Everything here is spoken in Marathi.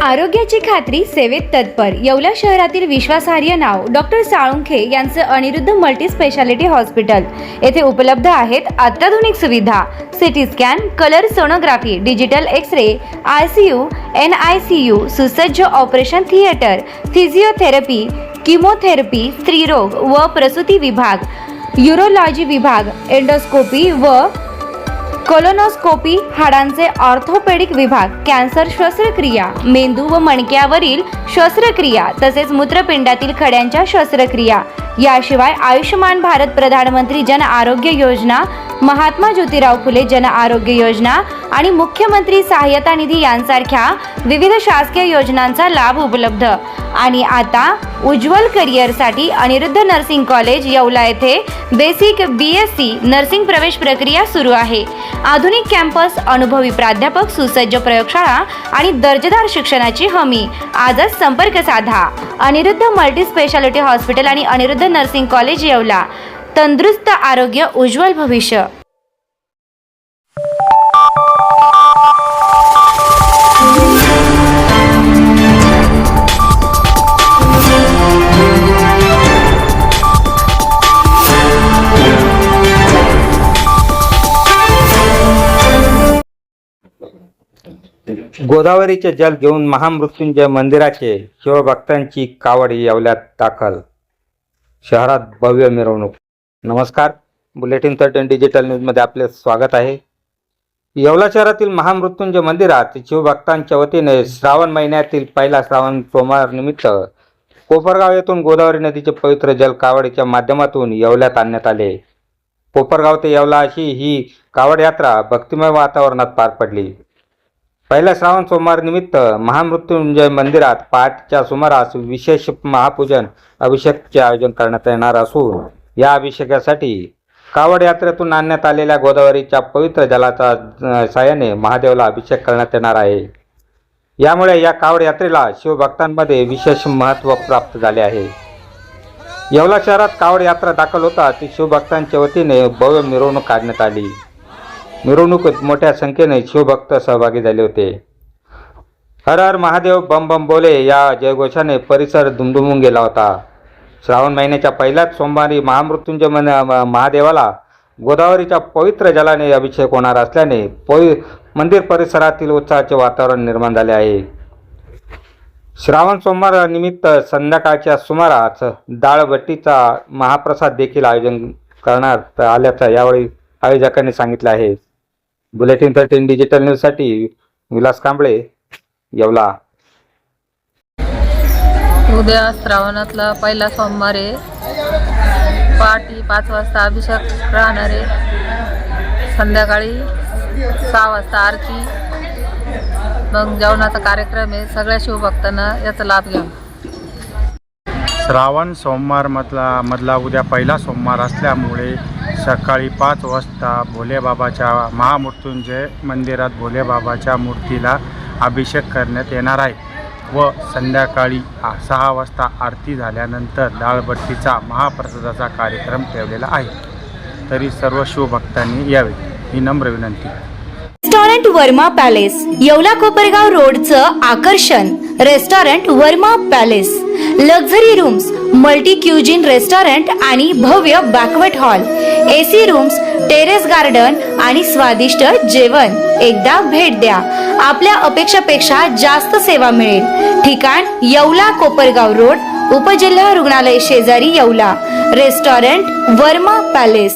आरोग्याची खात्री सेवेत तत्पर येवला शहरातील विश्वासार्ह नाव डॉक्टर साळुंखे यांचं अनिरुद्ध मल्टी स्पेशालिटी हॉस्पिटल येथे उपलब्ध आहेत अत्याधुनिक सुविधा CT scan, colour sonography, digital x ray, ICU, NICU, सुसज्ज ऑपरेशन थिएटर, फिजिओथेरपी, किमोथेरपी, स्त्रीरोग व प्रसूती विभाग, यूरोलॉजी विभाग, एंडोस्कोपी व कोलोनोस्कोपी, हाडांचे ऑर्थोपेडिक विभाग, कॅन्सर शस्त्रक्रिया, मेंदू व मणक्यावरील शस्त्रक्रिया तसेच मूत्रपिंडातील खड्यांच्या शस्त्रक्रिया, याशिवाय आयुष्यमान भारत प्रधानमंत्री जन आरोग्य योजना, महात्मा ज्योतिराव फुले जन आरोग्य योजना आणि मुख्यमंत्री सहायता निधी यांसारख्या विविध शासकीय योजनांचा लाभ उपलब्ध। आणि आता उज्ज्वल करिअरसाठी अनिरुद्ध नर्सिंग कॉलेज येवला येथे बेसिक BSc नर्सिंग प्रवेश प्रक्रिया सुरू आहे। आधुनिक कॅम्पस, अनुभवी प्राध्यापक, सुसज्ज प्रयोगशाळा आणि दर्जेदार शिक्षणाची हमी। आजच संपर्क साधा। अनिरुद्ध मल्टी स्पेशालिटी हॉस्पिटल आणि अनिरुद्ध नर्सिंग कॉलेज येवला। तंदुरुस्त आरोग्य, उज्ज्वल भविष्य। गोदावरीचे जल घेऊन महामृत्युंजय मंदिराचे शिवभक्तांची कावड येवल्यात दाखल। शहरात भव्य मिरवणूक। नमस्कार, बुलेटिन 13 डिजिटल न्यूज मध्ये आपले स्वागत आहे। येवला शहरातील महामृत्युंजय मंदिरात शिवभक्तांच्या वतीने श्रावण महिन्यातील पहिला श्रावण सोमवार निमित्त कोपरगाव येथून गोदावरी नदीचे पवित्र जल कावडीच्या माध्यमातून येवल्यात आणण्यात आले। कोपरगाव ते येवला अशी ही कावड यात्रा भक्तिमय वातावरणात पार पडली। पहिल्या श्रावण सोमवार निमित्त महामृत्युंजय मंदिरात पहाटेच्या सुमारास विशेष महापूजन अभिषेकचे आयोजन करण्यात येणार असून या अभिषेकासाठी कावड यात्रेतून आणण्यात आलेल्या गोदावरीच्या पवित्र जलाचा साहाय्याने महादेवाला अभिषेक करण्यात येणार आहे। यामुळे या कावड यात्रेला शिवभक्तांमध्ये विशेष महत्त्व प्राप्त झाले आहे। येवला शहरात कावड यात्रा दाखल होताच शिवभक्तांच्या वतीने भव्य मिरवणूक काढण्यात आली। मिरवणुकीत मोठ्या संख्येने शिवभक्त सहभागी झाले होते। हर हर महादेव बम बम बोले या जयघोषाने परिसर दुमदुमून गेला होता। श्रावण महिन्याच्या पहिल्याच सोमवारी महामृत्युंजय महादेवाला गोदावरीच्या पवित्र जलाने अभिषेक होणार असल्याने मंदिर परिसरातील उत्साहाचे वातावरण निर्माण झाले आहे। श्रावण सोमवार निमित्त संध्याकाळच्या सुमारास डाळबट्टीचा महाप्रसाद देखील आयोजन करण्यात आल्याचं यावेळी आयोजकांनी सांगितले आहे। बुलेटिन 13 डिजिटल न्यूज साठी विलास कांबळे, येवला। उद्या श्रावणातला पहिला सोमवार आहे। पहाटे 5 वाजता अभिषेक राहणार आहे। संध्याकाळी 6 वाजता आरती, मग जेवणाचा कार्यक्रम आहे। सगळ्या शिवभक्तांना याचा लाभ घ्या। श्रावण सोमवार मधला उद्या पहिला सोमवार असल्यामुळे सकाळी 5 वाजता भोलेबाबाच्या महामृत्युंजय मंदिरात भोलेबाबाच्या मूर्तीला अभिषेक करण्यात येणार आहे व संध्याकाळी 6 वाजता आरती झाल्यानंतर डाळबट्टीचा महाप्रसादाचा कार्यक्रम ठेवलेला आहे। तरी सर्व शिवभक्तांनी यावे ही नम्र विनंती। रेस्टॉरंट वर्मा पॅलेस, येवला कोपरगाव रोडचं आकर्षण। Restaurant Verma palace, luxury rooms, multi cuisine restaurant आणि भव्य banquet hall, AC rooms, terrace garden आणि स्वादिष्ट जेवण। एकदा भेट द्या, आपल्या अपेक्षापेक्षा जास्त सेवा मिळेल। ठिकाण येवला कोपरगाव रोड, उपजिल्हा रुग्णालय शेजारी येवला। Restaurant Verma palace.